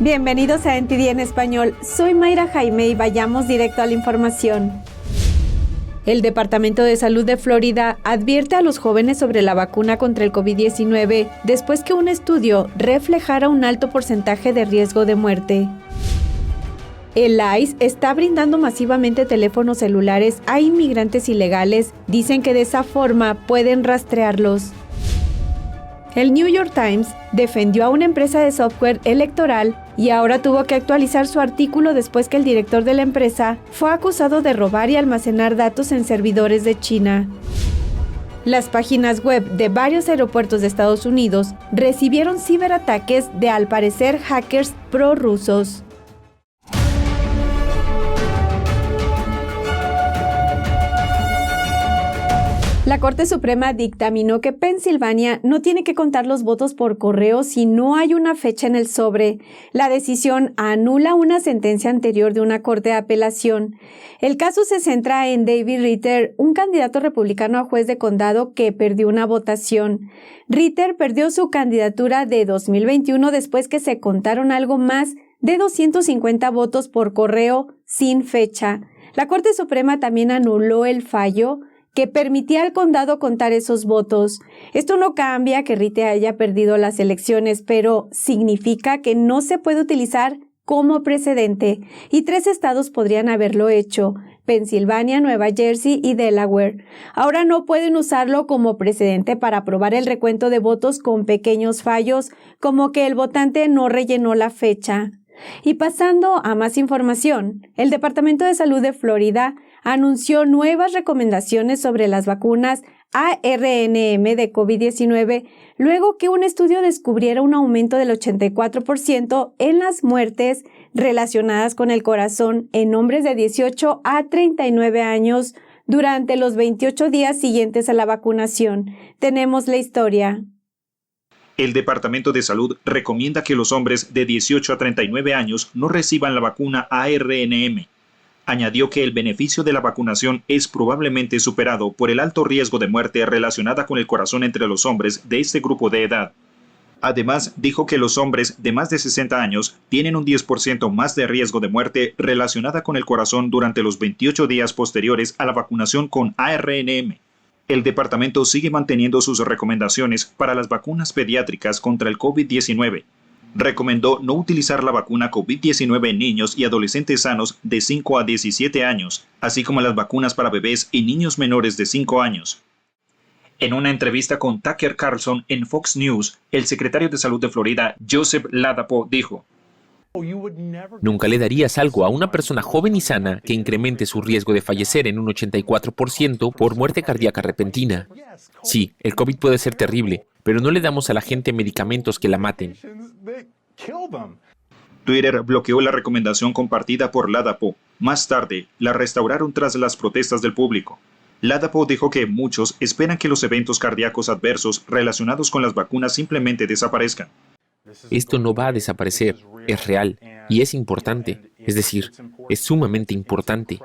Bienvenidos a NTD en español. Soy Mayra Jaime y vayamos directo a la información. El Departamento de Salud de Florida advierte a los jóvenes sobre la vacuna contra el COVID-19 después que un estudio reflejara un alto porcentaje de riesgo de muerte. El ICE está brindando masivamente teléfonos celulares a inmigrantes ilegales. Dicen que de esa forma pueden rastrearlos. El New York Times defendió a una empresa de software electoral y ahora tuvo que actualizar su artículo después que el director de la empresa fue acusado de robar y almacenar datos en servidores de China. Las páginas web de varios aeropuertos de Estados Unidos recibieron ciberataques de, al parecer, hackers prorrusos. La Corte Suprema dictaminó que Pensilvania no tiene que contar los votos por correo si no hay una fecha en el sobre. La decisión anula una sentencia anterior de una corte de apelación. El caso se centra en David Ritter, un candidato republicano a juez de condado que perdió una votación. Ritter perdió su candidatura de 2021 después que se contaron algo más de 250 votos por correo sin fecha. La Corte Suprema también anuló el fallo que permitía al condado contar esos votos. Esto no cambia que Ritter haya perdido las elecciones, pero significa que no se puede utilizar como precedente, y 3 estados podrían haberlo hecho: Pensilvania, Nueva Jersey y Delaware. Ahora no pueden usarlo como precedente para aprobar el recuento de votos con pequeños fallos, como que el votante no rellenó la fecha. Y pasando a más información, el Departamento de Salud de Florida anunció nuevas recomendaciones sobre las vacunas ARNM de COVID-19 luego que un estudio descubriera un aumento del 84% en las muertes relacionadas con el corazón en hombres de 18 a 39 años durante los 28 días siguientes a la vacunación. Tenemos la historia. El Departamento de Salud recomienda que los hombres de 18 a 39 años no reciban la vacuna ARNM. Añadió que el beneficio de la vacunación es probablemente superado por el alto riesgo de muerte relacionada con el corazón entre los hombres de este grupo de edad. Además, dijo que los hombres de más de 60 años tienen un 10% más de riesgo de muerte relacionada con el corazón durante los 28 días posteriores a la vacunación con ARNM. El departamento sigue manteniendo sus recomendaciones para las vacunas pediátricas contra el COVID-19. Recomendó no utilizar la vacuna COVID-19 en niños y adolescentes sanos de 5 a 17 años, así como las vacunas para bebés y niños menores de 5 años. En una entrevista con Tucker Carlson en Fox News, el secretario de Salud de Florida, Joseph Ladapo, dijo: Nunca le darías algo a una persona joven y sana que incremente su riesgo de fallecer en un 84% por muerte cardíaca repentina. Sí, el COVID puede ser terrible, pero no le damos a la gente medicamentos que la maten. Twitter bloqueó la recomendación compartida por Ladapo. Más tarde, la restauraron tras las protestas del público. Ladapo dijo que muchos esperan que los eventos cardíacos adversos relacionados con las vacunas simplemente desaparezcan. Esto no va a desaparecer, es real y es importante, es decir, es sumamente importante.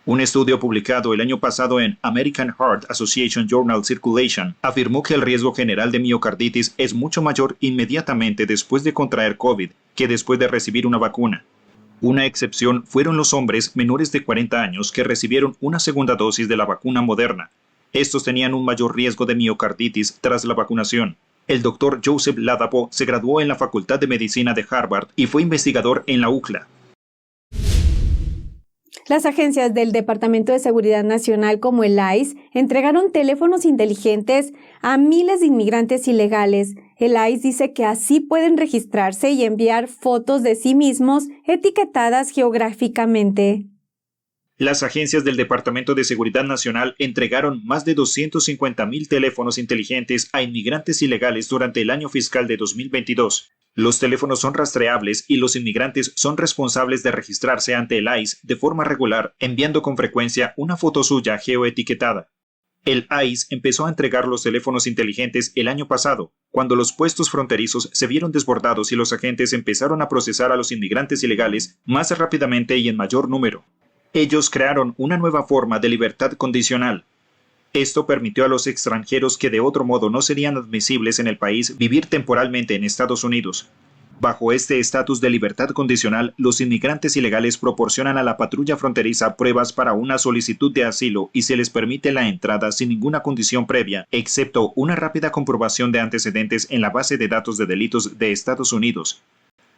Un estudio publicado el año pasado en American Heart Association Journal Circulation afirmó que el riesgo general de miocarditis es mucho mayor inmediatamente después de contraer COVID que después de recibir una vacuna. Una excepción fueron los hombres menores de 40 años que recibieron una segunda dosis de la vacuna Moderna. Estos tenían un mayor riesgo de miocarditis tras la vacunación. El doctor Joseph Ladapo se graduó en la Facultad de Medicina de Harvard y fue investigador en la UCLA. Las agencias del Departamento de Seguridad Nacional como el ICE entregaron teléfonos inteligentes a miles de inmigrantes ilegales. El ICE dice que así pueden registrarse y enviar fotos de sí mismos etiquetadas geográficamente. Las agencias del Departamento de Seguridad Nacional entregaron más de 250,000 teléfonos inteligentes a inmigrantes ilegales durante el año fiscal de 2022. Los teléfonos son rastreables y los inmigrantes son responsables de registrarse ante el ICE de forma regular, enviando con frecuencia una foto suya geoetiquetada. El ICE empezó a entregar los teléfonos inteligentes el año pasado, cuando los puestos fronterizos se vieron desbordados y los agentes empezaron a procesar a los inmigrantes ilegales más rápidamente y en mayor número. Ellos crearon una nueva forma de libertad condicional. Esto permitió a los extranjeros que de otro modo no serían admisibles en el país vivir temporalmente en Estados Unidos. Bajo este estatus de libertad condicional, los inmigrantes ilegales proporcionan a la patrulla fronteriza pruebas para una solicitud de asilo y se les permite la entrada sin ninguna condición previa, excepto una rápida comprobación de antecedentes en la base de datos de delitos de Estados Unidos.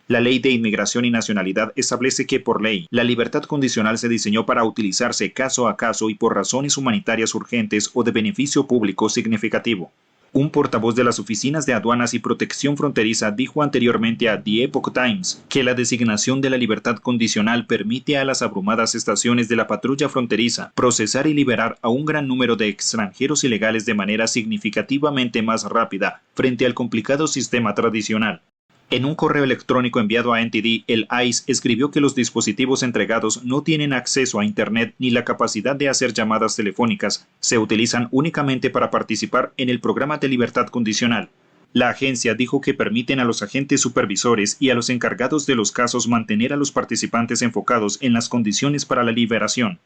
La Ley de Inmigración y Nacionalidad establece que, por ley, la libertad condicional se diseñó para utilizarse caso a caso y por razones humanitarias urgentes o de beneficio público significativo. Un portavoz de las oficinas de aduanas y protección fronteriza dijo anteriormente a The Epoch Times que la designación de la libertad condicional permite a las abrumadas estaciones de la patrulla fronteriza procesar y liberar a un gran número de extranjeros ilegales de manera significativamente más rápida frente al complicado sistema tradicional. En un correo electrónico enviado a NTD, el ICE escribió que los dispositivos entregados no tienen acceso a Internet ni la capacidad de hacer llamadas telefónicas. Se utilizan únicamente para participar en el programa de libertad condicional. La agencia dijo que permiten a los agentes supervisores y a los encargados de los casos mantener a los participantes enfocados en las condiciones para la liberación.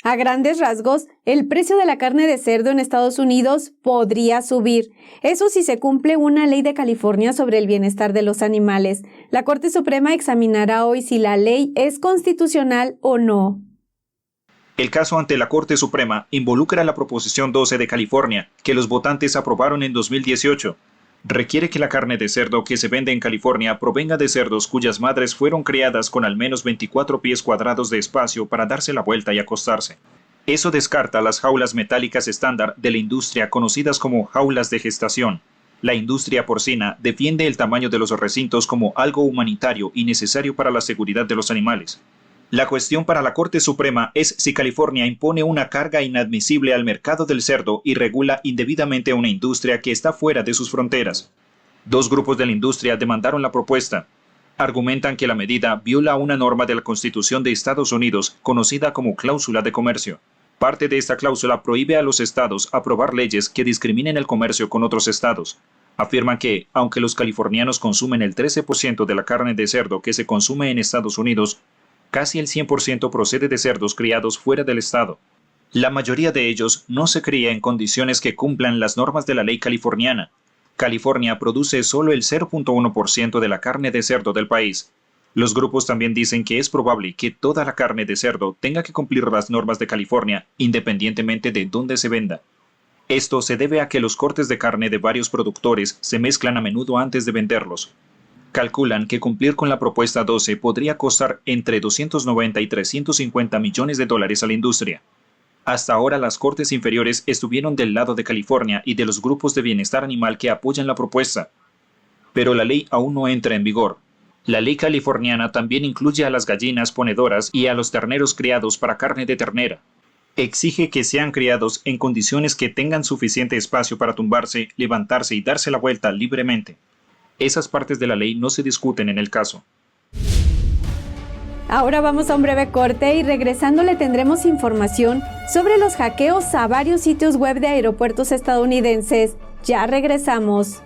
A grandes rasgos, el precio de la carne de cerdo en Estados Unidos podría subir. Eso si se cumple una ley de California sobre el bienestar de los animales. La Corte Suprema examinará hoy si la ley es constitucional o no. El caso ante la Corte Suprema involucra la Proposición 12 de California, que los votantes aprobaron en 2018. Requiere que la carne de cerdo que se vende en California provenga de cerdos cuyas madres fueron criadas con al menos 24 pies cuadrados de espacio para darse la vuelta y acostarse. Eso descarta las jaulas metálicas estándar de la industria conocidas como jaulas de gestación. La industria porcina defiende el tamaño de los recintos como algo humanitario y necesario para la seguridad de los animales. La cuestión para la Corte Suprema es si California impone una carga inadmisible al mercado del cerdo y regula indebidamente una industria que está fuera de sus fronteras. Dos grupos de la industria demandaron la propuesta. Argumentan que la medida viola una norma de la Constitución de Estados Unidos conocida como cláusula de comercio. Parte de esta cláusula prohíbe a los estados aprobar leyes que discriminen el comercio con otros estados. Afirman que, aunque los californianos consumen el 13% de la carne de cerdo que se consume en Estados Unidos, casi el 100% procede de cerdos criados fuera del estado. La mayoría de ellos no se cría en condiciones que cumplan las normas de la ley californiana. California produce solo el 0.1% de la carne de cerdo del país. Los grupos también dicen que es probable que toda la carne de cerdo tenga que cumplir las normas de California, independientemente de dónde se venda. Esto se debe a que los cortes de carne de varios productores se mezclan a menudo antes de venderlos. Calculan que cumplir con la propuesta 12 podría costar entre 290 y 350 millones de dólares a la industria. Hasta ahora las cortes inferiores estuvieron del lado de California y de los grupos de bienestar animal que apoyan la propuesta. Pero la ley aún no entra en vigor. La ley californiana también incluye a las gallinas ponedoras y a los terneros criados para carne de ternera. Exige que sean criados en condiciones que tengan suficiente espacio para tumbarse, levantarse y darse la vuelta libremente. Esas partes de la ley no se discuten en el caso. Ahora vamos a un breve corte y regresando le tendremos información sobre los hackeos a varios sitios web de aeropuertos estadounidenses. Ya regresamos.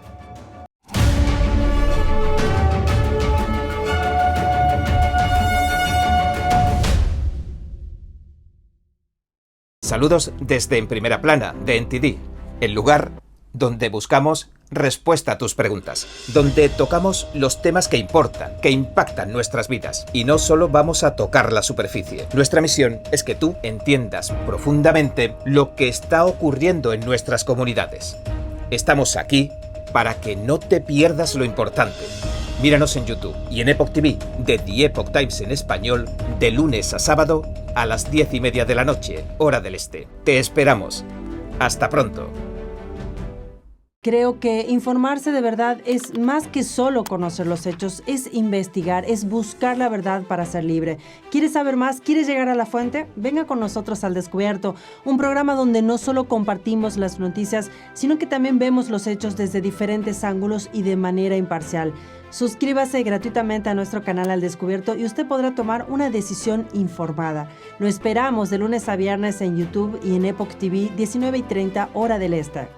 Saludos desde En Primera Plana de NTD, el lugar donde buscamos respuesta a tus preguntas, donde tocamos los temas que importan, que impactan nuestras vidas y no solo vamos a tocar la superficie. Nuestra misión es que tú entiendas profundamente lo que está ocurriendo en nuestras comunidades. Estamos aquí para que no te pierdas lo importante. Míranos en YouTube y en Epoch TV de The Epoch Times en español de lunes a sábado a las 10:30 de la noche, hora del este. Te esperamos. Hasta pronto. Creo que informarse de verdad es más que solo conocer los hechos, es investigar, es buscar la verdad para ser libre. ¿Quieres saber más? ¿Quieres llegar a la fuente? Venga con nosotros al Descubierto, un programa donde no solo compartimos las noticias, sino que también vemos los hechos desde diferentes ángulos y de manera imparcial. Suscríbase gratuitamente a nuestro canal Al Descubierto y usted podrá tomar una decisión informada. Lo esperamos de lunes a viernes en YouTube y en Epoch TV, 19:30 hora del este.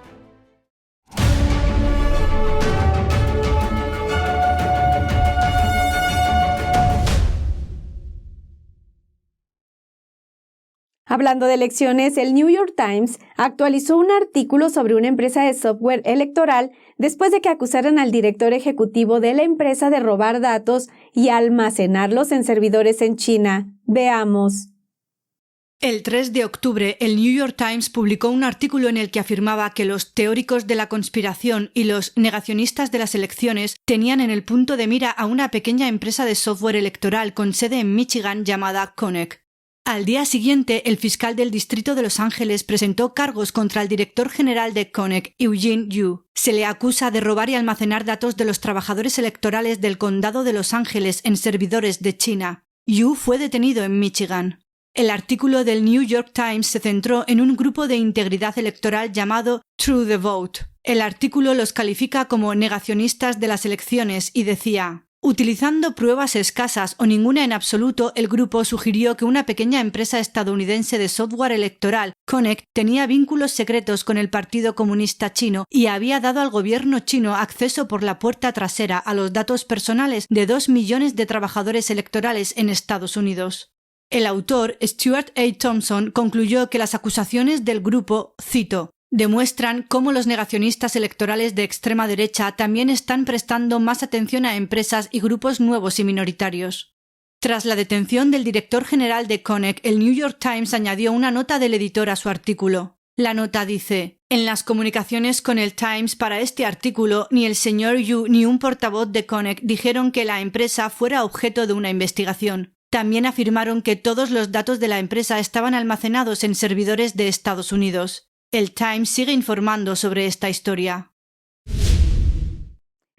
Hablando de elecciones, el New York Times actualizó un artículo sobre una empresa de software electoral después de que acusaran al director ejecutivo de la empresa de robar datos y almacenarlos en servidores en China. Veamos. El 3 de octubre, el New York Times publicó un artículo en el que afirmaba que los teóricos de la conspiración y los negacionistas de las elecciones tenían en el punto de mira a una pequeña empresa de software electoral con sede en Michigan llamada Connect. Al día siguiente, el fiscal del Distrito de Los Ángeles presentó cargos contra el director general de Connect, Eugene Yu. Se le acusa de robar y almacenar datos de los trabajadores electorales del condado de Los Ángeles en servidores de China. Yu fue detenido en Michigan. El artículo del New York Times se centró en un grupo de integridad electoral llamado True the Vote. El artículo los califica como negacionistas de las elecciones y decía: utilizando pruebas escasas o ninguna en absoluto, el grupo sugirió que una pequeña empresa estadounidense de software electoral, Connect, tenía vínculos secretos con el Partido Comunista Chino y había dado al gobierno chino acceso por la puerta trasera a los datos personales de 2 millones de trabajadores electorales en Estados Unidos. El autor, Stuart A. Thompson, concluyó que las acusaciones del grupo, cito, demuestran cómo los negacionistas electorales de extrema derecha también están prestando más atención a empresas y grupos nuevos y minoritarios. Tras la detención del director general de Connect, el New York Times añadió una nota del editor a su artículo. La nota dice: en las comunicaciones con el Times para este artículo, ni el señor Yu ni un portavoz de Connect dijeron que la empresa fuera objeto de una investigación. También afirmaron que todos los datos de la empresa estaban almacenados en servidores de Estados Unidos. El Times sigue informando sobre esta historia.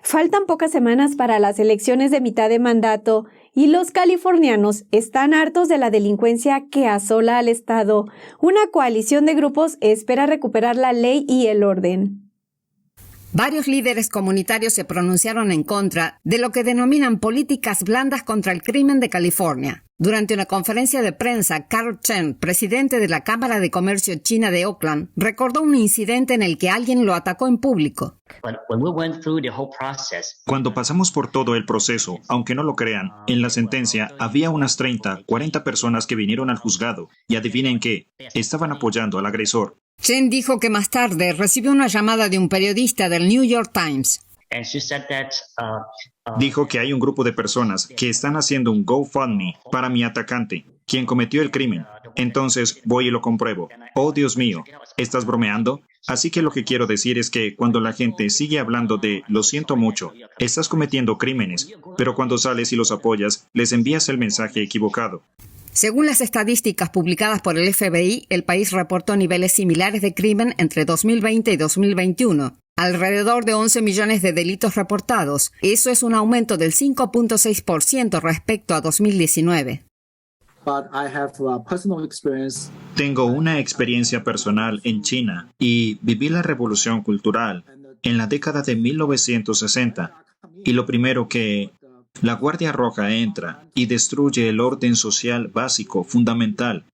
Faltan pocas semanas para las elecciones de mitad de mandato y los californianos están hartos de la delincuencia que asola al estado. Una coalición de grupos espera recuperar la ley y el orden. Varios líderes comunitarios se pronunciaron en contra de lo que denominan políticas blandas contra el crimen de California. Durante una conferencia de prensa, Carl Chen, presidente de la Cámara de Comercio China de Oakland, recordó un incidente en el que alguien lo atacó en público. Cuando pasamos por todo el proceso, aunque no lo crean, en la sentencia había unas 30, 40 personas que vinieron al juzgado y adivinen qué, estaban apoyando al agresor. Chen dijo que más tarde recibió una llamada de un periodista del New York Times. Dijo que hay un grupo de personas que están haciendo un GoFundMe para mi atacante, quien cometió el crimen. Entonces voy y lo compruebo. Oh, Dios mío, ¿estás bromeando? Así que lo que quiero decir es que cuando la gente sigue hablando de lo siento mucho, estás cometiendo crímenes, pero cuando sales y los apoyas, les envías el mensaje equivocado. Según las estadísticas publicadas por el FBI, el país reportó niveles similares de crimen entre 2020 y 2021. Alrededor de 11 millones de delitos reportados. Eso es un aumento del 5.6% respecto a 2019. Tengo una experiencia personal en China y viví la revolución cultural en la década de 1960. Y lo primero que la Guardia Roja entra y destruye el orden social básico, fundamental.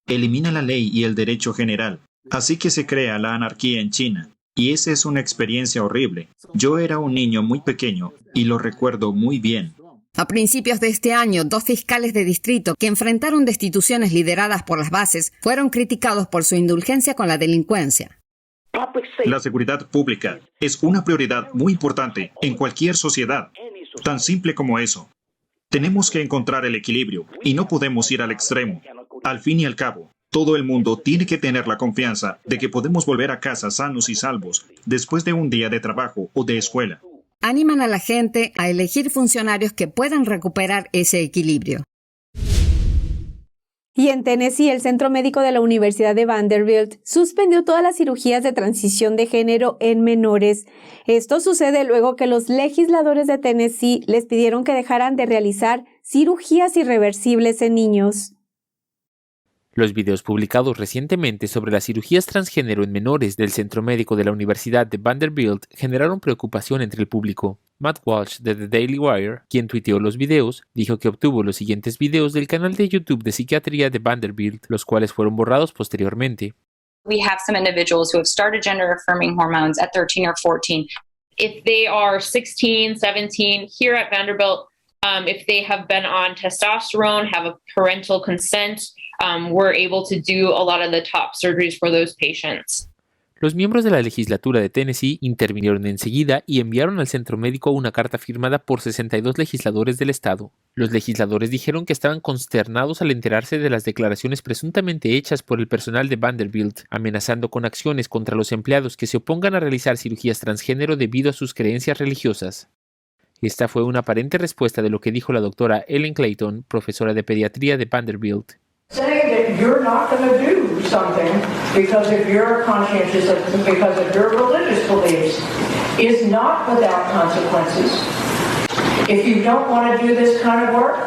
Elimina la ley y el derecho general. Así que se crea la anarquía en China. Y esa es una experiencia horrible. Yo era un niño muy pequeño y lo recuerdo muy bien. A principios de este año, 2 fiscales de distrito que enfrentaron destituciones lideradas por las bases fueron criticados por su indulgencia con la delincuencia. La seguridad pública es una prioridad muy importante en cualquier sociedad. Tan simple como eso. Tenemos que encontrar el equilibrio y no podemos ir al extremo. Al fin y al cabo, todo el mundo tiene que tener la confianza de que podemos volver a casa sanos y salvos después de un día de trabajo o de escuela. Animan a la gente a elegir funcionarios que puedan recuperar ese equilibrio. Y en Tennessee, el Centro Médico de la Universidad de Vanderbilt suspendió todas las cirugías de transición de género en menores. Esto sucede luego que los legisladores de Tennessee les pidieron que dejaran de realizar cirugías irreversibles en niños. Los videos publicados recientemente sobre las cirugías transgénero en menores del Centro Médico de la Universidad de Vanderbilt generaron preocupación entre el público. Matt Walsh de The Daily Wire, quien tuiteó los videos, dijo que obtuvo los siguientes videos del canal de YouTube de psiquiatría de Vanderbilt, los cuales fueron borrados posteriormente. We have some individuals who have started gender-affirming hormones at 13 or 14. If they are 16, 17, here at Vanderbilt, if they have been on testosterone, have a parental consent, we're able to do a lot of the top surgeries for those patients. Los miembros de la legislatura de Tennessee intervinieron enseguida y enviaron al centro médico una carta firmada por 62 legisladores del estado. Los legisladores dijeron que estaban consternados al enterarse de las declaraciones presuntamente hechas por el personal de Vanderbilt, amenazando con acciones contra los empleados que se opongan a realizar cirugías transgénero debido a sus creencias religiosas. Esta fue una aparente respuesta de lo que dijo la doctora Ellen Clayton, profesora de pediatría de Vanderbilt. Saying that you're not going to do something because of your conscientious, because of your religious beliefs, is not without consequences. If you don't want to do this kind of work,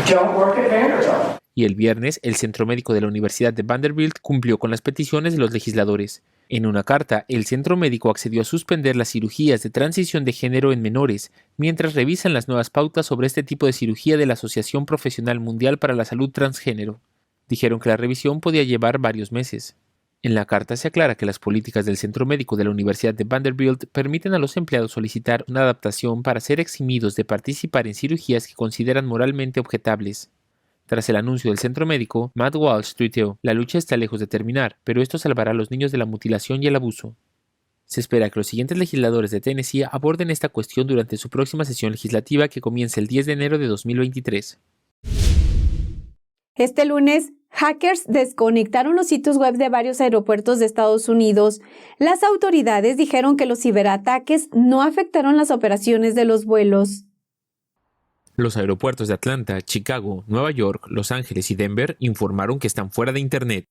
don't work at Vanderbilt. Y el viernes, el Centro Médico de la Universidad de Vanderbilt cumplió con las peticiones de los legisladores. En una carta, el centro médico accedió a suspender las cirugías de transición de género en menores, mientras revisan las nuevas pautas sobre este tipo de cirugía de la Asociación Profesional Mundial para la Salud Transgénero. Dijeron que la revisión podía llevar varios meses. En la carta se aclara que las políticas del Centro Médico de la Universidad de Vanderbilt permiten a los empleados solicitar una adaptación para ser eximidos de participar en cirugías que consideran moralmente objetables. Tras el anuncio del centro médico, Matt Walsh tuiteó: "La lucha está lejos de terminar, pero esto salvará a los niños de la mutilación y el abuso". Se espera que los siguientes legisladores de Tennessee aborden esta cuestión durante su próxima sesión legislativa que comienza el 10 de enero de 2023. Este lunes, hackers desconectaron los sitios web de varios aeropuertos de Estados Unidos. Las autoridades dijeron que los ciberataques no afectaron las operaciones de los vuelos. Los aeropuertos de Atlanta, Chicago, Nueva York, Los Ángeles y Denver informaron que están fuera de Internet.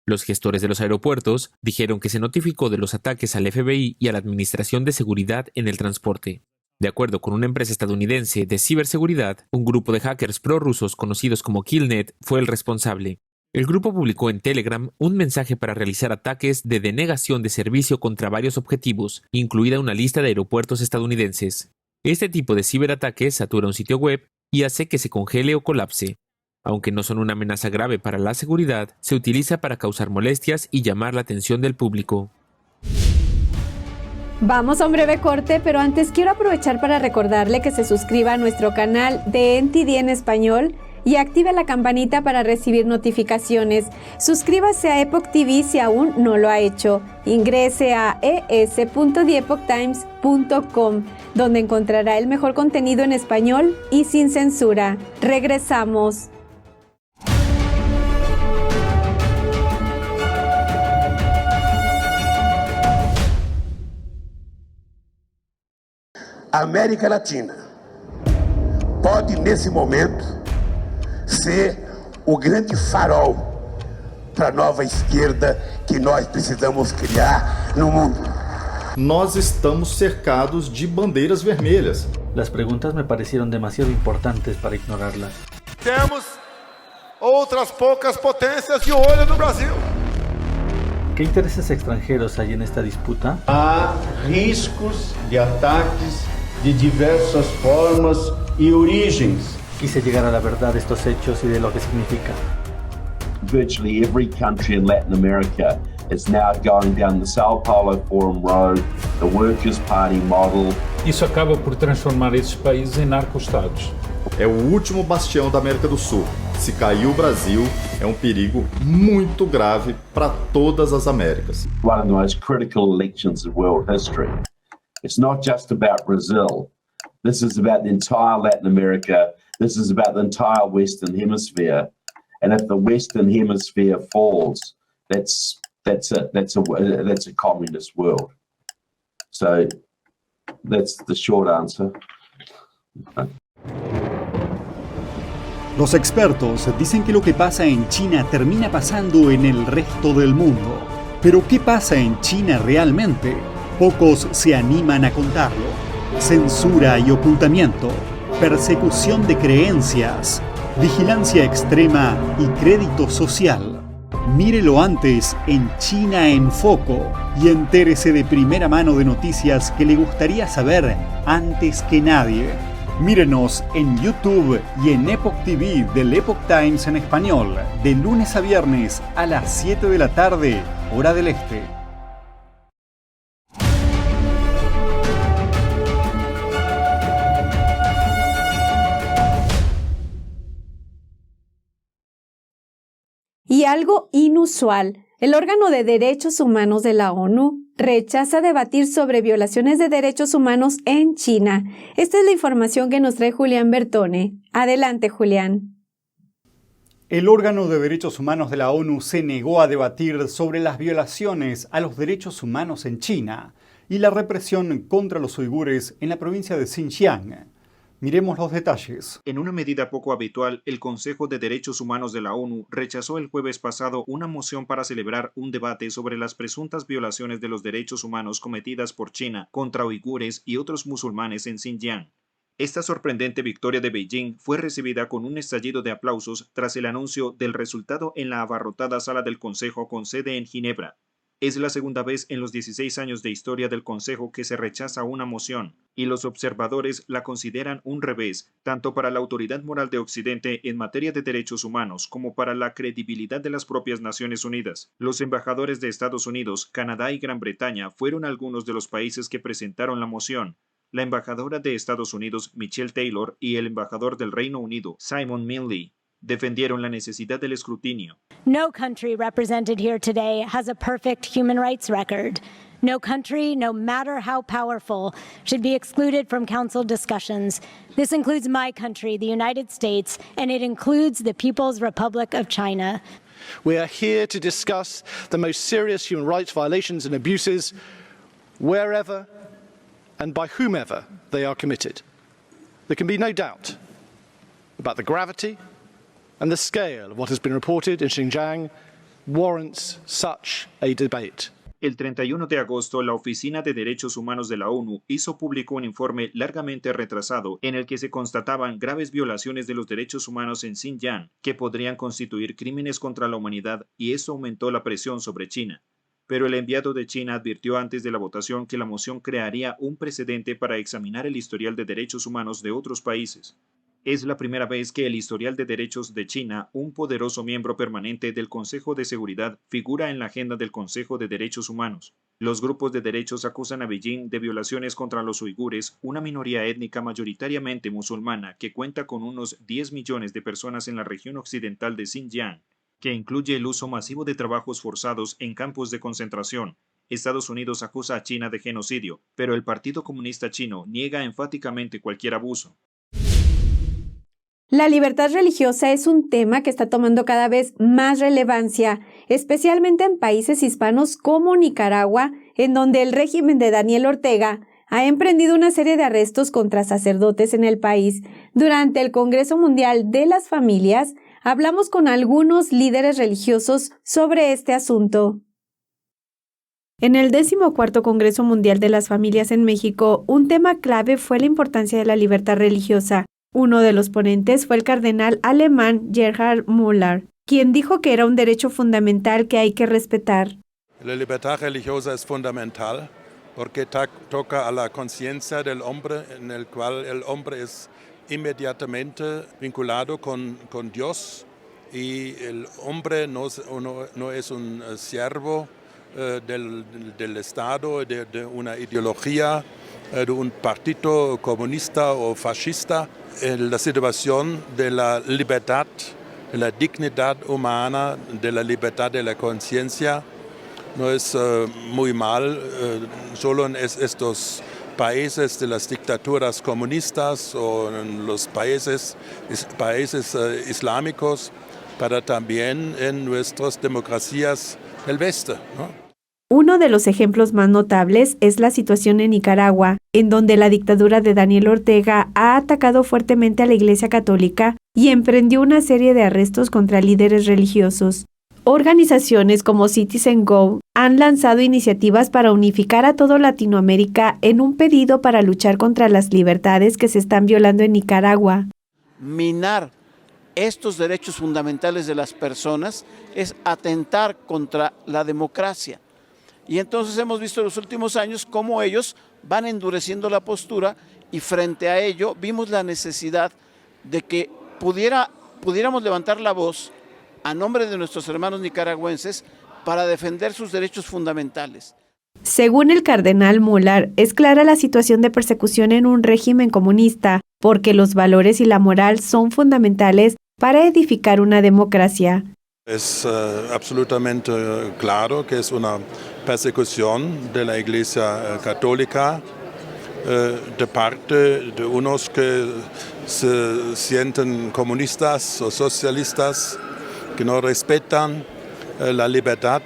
Los gestores de los aeropuertos dijeron que se notificó de los ataques al FBI y a la Administración de Seguridad en el Transporte. De acuerdo con una empresa estadounidense de ciberseguridad, un grupo de hackers prorrusos conocidos como Killnet fue el responsable. El grupo publicó en Telegram un mensaje para realizar ataques de denegación de servicio contra varios objetivos, incluida una lista de aeropuertos estadounidenses. Este tipo de ciberataque satura un sitio web y hace que se congele o colapse. Aunque no son una amenaza grave para la seguridad, se utiliza para causar molestias y llamar la atención del público. Vamos a un breve corte, pero antes quiero aprovechar para recordarle que se suscriba a nuestro canal de NTD en español y active la campanita para recibir notificaciones. Suscríbase a Epoch TV si aún no lo ha hecho. Ingrese a es.theepochtimes.com, donde encontrará el mejor contenido en español y sin censura. Regresamos. A América Latina pode, nesse momento, ser o grande farol para a nova esquerda que nós precisamos criar no mundo. Nós estamos cercados de bandeiras vermelhas. Las preguntas me parecieron demasiado importantes para ignorarlas. Temos outras poucas potências de olho no Brasil. ¿Qué intereses extranjeros hay en esta disputa? Há riscos de ataques de diversas formas e origens. Quise llegar a la verdad de estos hechos y de lo que significa. Virtually every country in Latin America is now going down the Sao Paulo Forum Road, the Workers' Party model. Isso acaba por transformar esses países em narco-estados. É o último bastião da América do Sul. Se cair o Brasil, é um perigo muito grave para todas as Américas. One of the most critical elections in world history. It's not just about Brazil. This is about the entire Latin America. This is about the entire Western Hemisphere. And if the Western Hemisphere falls, that's a communist world. So that's the short answer. Los expertos dicen que lo que pasa en China termina pasando en el resto del mundo. Pero ¿qué pasa en China realmente? Pocos se animan a contarlo. Censura y ocultamiento, persecución de creencias, vigilancia extrema y crédito social. Mírelo antes en China en Foco y entérese de primera mano de noticias que le gustaría saber antes que nadie. Mírenos en YouTube y en Epoch TV del Epoch Times en español, de lunes a viernes a las 7 de la tarde, hora del este. Y algo inusual, el órgano de derechos humanos de la ONU rechaza debatir sobre violaciones de derechos humanos en China. Esta es la información que nos trae Julián Bertone. Adelante, Julián. El órgano de derechos humanos de la ONU se negó a debatir sobre las violaciones a los derechos humanos en China y la represión contra los uigures en la provincia de Xinjiang. Miremos los detalles. En una medida poco habitual, el Consejo de Derechos Humanos de la ONU rechazó el jueves pasado una moción para celebrar un debate sobre las presuntas violaciones de los derechos humanos cometidas por China contra uigures y otros musulmanes en Xinjiang. Esta sorprendente victoria de Beijing fue recibida con un estallido de aplausos tras el anuncio del resultado en la abarrotada sala del Consejo con sede en Ginebra. Es la segunda vez en los 16 años de historia del Consejo que se rechaza una moción, y los observadores la consideran un revés, tanto para la autoridad moral de Occidente en materia de derechos humanos como para la credibilidad de las propias Naciones Unidas. Los embajadores de Estados Unidos, Canadá y Gran Bretaña fueron algunos de los países que presentaron la moción. La embajadora de Estados Unidos, Michelle Taylor, y el embajador del Reino Unido, Simon Minley, defendieron la necesidad del escrutinio. No country represented here today has a perfect human rights record. No country, no matter how powerful, should be excluded from council discussions. This includes my country, the United States, and it includes the People's Republic of China. We are here to discuss the most serious human rights violations and abuses wherever and by whomever they are committed. There can be no doubt about the gravity and the scale of what has been reported in Xinjiang warrants such a debate. El 31 de agosto, la Oficina de Derechos Humanos de la ONU hizo público un informe largamente retrasado en el que se constataban graves violaciones de los derechos humanos en Xinjiang que podrían constituir crímenes contra la humanidad, y eso aumentó la presión sobre China. Pero el enviado de China advirtió antes de la votación que la moción crearía un precedente para examinar el historial de derechos humanos de otros países. Es la primera vez que el historial de derechos de China, un poderoso miembro permanente del Consejo de Seguridad, figura en la agenda del Consejo de Derechos Humanos. Los grupos de derechos acusan a Beijing de violaciones contra los uigures, una minoría étnica mayoritariamente musulmana que cuenta con unos 10 millones de personas en la región occidental de Xinjiang, que incluye el uso masivo de trabajos forzados en campos de concentración. Estados Unidos acusa a China de genocidio, pero el Partido Comunista Chino niega enfáticamente cualquier abuso. La libertad religiosa es un tema que está tomando cada vez más relevancia, especialmente en países hispanos como Nicaragua, en donde el régimen de Daniel Ortega ha emprendido una serie de arrestos contra sacerdotes en el país. Durante el Congreso Mundial de las Familias, hablamos con algunos líderes religiosos sobre este asunto. En el 14º Congreso Mundial de las Familias en México, un tema clave fue la importancia de la libertad religiosa. Uno de los ponentes fue el cardenal alemán Gerhard Müller, quien dijo que era un derecho fundamental que hay que respetar. La libertad religiosa es fundamental porque toca a la conciencia del hombre, en el cual el hombre es inmediatamente vinculado con Dios, y el hombre no es un siervo del Estado, de una ideología, de un partido comunista o fascista. La situación de la libertad, de la dignidad humana, de la libertad de la conciencia no es muy mal solo en estos países de las dictaduras comunistas o en los países islámicos, pero también en nuestras democracias del Oeste, ¿no? Uno de los ejemplos más notables es la situación en Nicaragua, en donde la dictadura de Daniel Ortega ha atacado fuertemente a la Iglesia Católica y emprendió una serie de arrestos contra líderes religiosos. Organizaciones como Citizen Go han lanzado iniciativas para unificar a toda Latinoamérica en un pedido para luchar contra las libertades que se están violando en Nicaragua. Minar estos derechos fundamentales de las personas es atentar contra la democracia. Y entonces hemos visto en los últimos años cómo ellos van endureciendo la postura, y frente a ello vimos la necesidad de que pudiéramos levantar la voz a nombre de nuestros hermanos nicaragüenses para defender sus derechos fundamentales. Según el cardenal Müller, es clara la situación de persecución en un régimen comunista, porque los valores y la moral son fundamentales para edificar una democracia. Es absolutamente claro que es una persecución de la Iglesia católica de parte de unos que se sienten comunistas o socialistas, que no respetan la libertad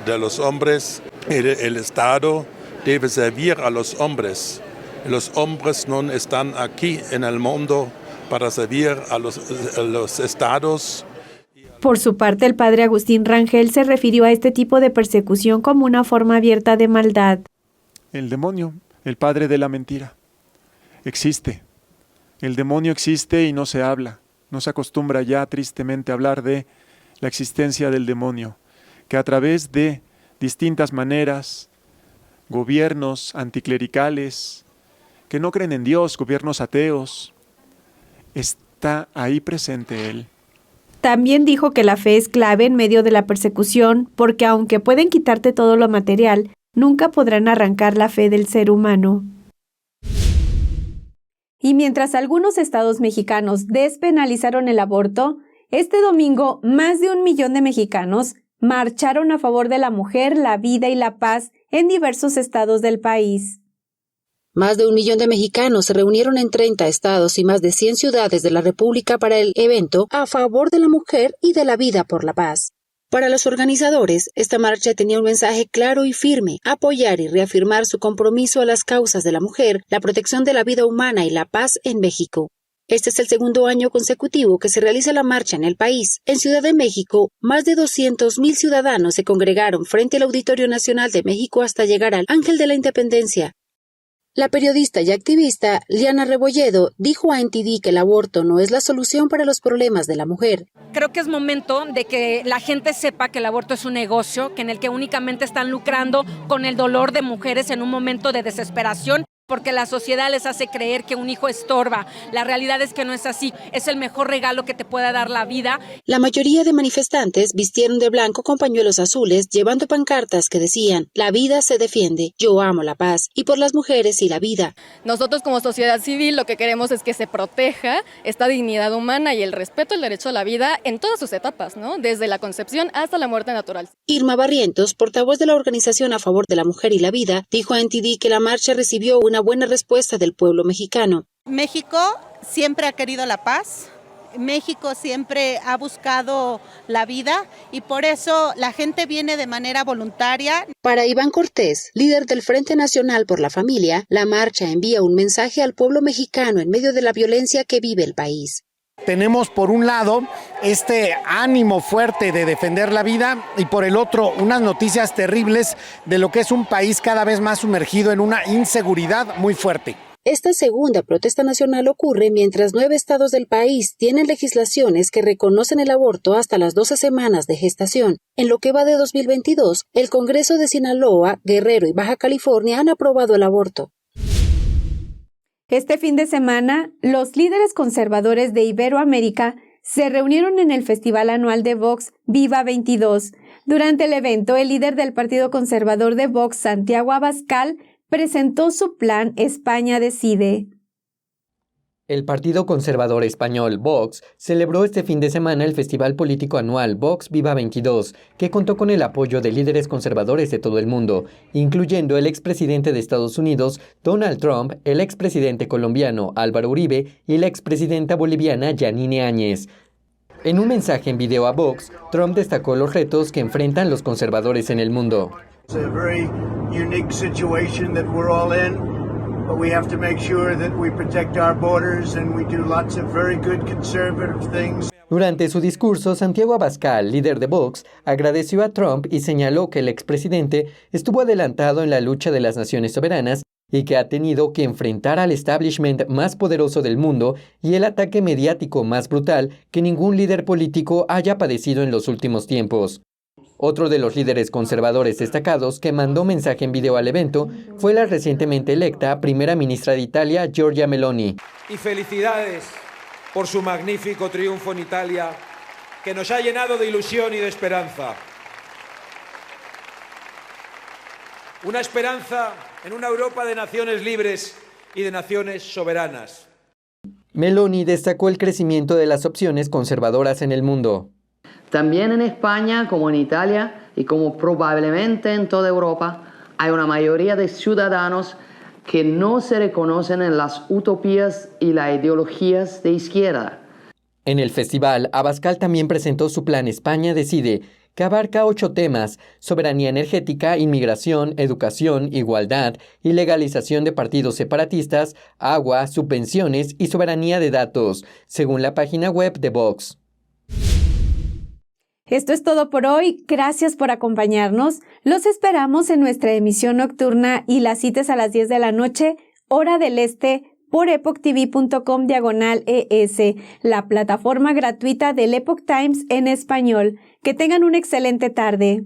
de los hombres. El Estado debe servir a los hombres. Los hombres no están aquí en el mundo para servir a los estados. Por su parte, el padre Agustín Rangel se refirió a este tipo de persecución como una forma abierta de maldad. El demonio, el padre de la mentira, existe. El demonio existe y no se habla. No se acostumbra ya tristemente a hablar de la existencia del demonio, que a través de distintas maneras, gobiernos anticlericales, que no creen en Dios, gobiernos ateos, está ahí presente él. También dijo que la fe es clave en medio de la persecución, porque aunque pueden quitarte todo lo material, nunca podrán arrancar la fe del ser humano. Y mientras algunos estados mexicanos despenalizaron el aborto, este domingo más de 1 millón de mexicanos marcharon a favor de la mujer, la vida y la paz en diversos estados del país. Más de 1 millón de mexicanos se reunieron en 30 estados y más de 100 ciudades de la República para el evento a favor de la mujer y de la vida por la paz. Para los organizadores, esta marcha tenía un mensaje claro y firme: apoyar y reafirmar su compromiso a las causas de la mujer, la protección de la vida humana y la paz en México. Este es el segundo año consecutivo que se realiza la marcha en el país. En Ciudad de México, más de 200,000 ciudadanos se congregaron frente al Auditorio Nacional de México hasta llegar al Ángel de la Independencia. La periodista y activista Liana Rebolledo dijo a NTD que el aborto no es la solución para los problemas de la mujer. Creo que es momento de que la gente sepa que el aborto es un negocio, que en el que únicamente están lucrando con el dolor de mujeres en un momento de desesperación, porque la sociedad les hace creer que un hijo estorba. La realidad es que no es así. Es el mejor regalo que te pueda dar la vida. La mayoría de manifestantes vistieron de blanco con pañuelos azules, llevando pancartas que decían: la vida se defiende, yo amo la paz, y por las mujeres y la vida. Nosotros como sociedad civil lo que queremos es que se proteja esta dignidad humana y el respeto al derecho a la vida en todas sus etapas, ¿no? Desde la concepción hasta la muerte natural. Irma Barrientos, portavoz de la Organización a Favor de la Mujer y la Vida, dijo a NTD que la marcha recibió una buena respuesta del pueblo mexicano. México siempre ha querido la paz, México siempre ha buscado la vida y por eso la gente viene de manera voluntaria. Para Iván Cortés, líder del Frente Nacional por la Familia, la marcha envía un mensaje al pueblo mexicano en medio de la violencia que vive el país. Tenemos por un lado este ánimo fuerte de defender la vida y por el otro unas noticias terribles de lo que es un país cada vez más sumergido en una inseguridad muy fuerte. Esta segunda protesta nacional ocurre mientras 9 estados del país tienen legislaciones que reconocen el aborto hasta las 12 semanas de gestación. En lo que va de 2022, el Congreso de Sinaloa, Guerrero y Baja California han aprobado el aborto. Este fin de semana, los líderes conservadores de Iberoamérica se reunieron en el festival anual de Vox Viva 22. Durante el evento, el líder del Partido Conservador de Vox, Santiago Abascal, presentó su plan España Decide. El Partido Conservador Español, Vox, celebró este fin de semana el festival político anual Vox Viva 22, que contó con el apoyo de líderes conservadores de todo el mundo, incluyendo el expresidente de Estados Unidos, Donald Trump, el expresidente colombiano, Álvaro Uribe, y la expresidenta boliviana, Yanine Áñez. En un mensaje en video a Vox, Trump destacó los retos que enfrentan los conservadores en el mundo. But we have to make sure that we protect our borders and we do lots of very good conservative things. Durante su discurso, Santiago Abascal, líder de Vox, agradeció a Trump y señaló que el expresidente estuvo adelantado en la lucha de las naciones soberanas y que ha tenido que enfrentar al establishment más poderoso del mundo y el ataque mediático más brutal que ningún líder político haya padecido en los últimos tiempos. Otro de los líderes conservadores destacados que mandó mensaje en video al evento fue la recientemente electa primera ministra de Italia, Giorgia Meloni. Y felicidades por su magnífico triunfo en Italia, que nos ha llenado de ilusión y de esperanza. Una esperanza en una Europa de naciones libres y de naciones soberanas. Meloni destacó el crecimiento de las opciones conservadoras en el mundo. También en España, como en Italia y como probablemente en toda Europa, hay una mayoría de ciudadanos que no se reconocen en las utopías y las ideologías de izquierda. En el festival, Abascal también presentó su plan España Decide, que abarca 8 temas: soberanía energética, inmigración, educación, igualdad y legalización de partidos separatistas, agua, subvenciones y soberanía de datos, según la página web de Vox. Esto es todo por hoy. Gracias por acompañarnos. Los esperamos en nuestra emisión nocturna y las citas a las 10 de la noche, hora del este, por epochtv.com/ES, la plataforma gratuita del Epoch Times en español. Que tengan una excelente tarde.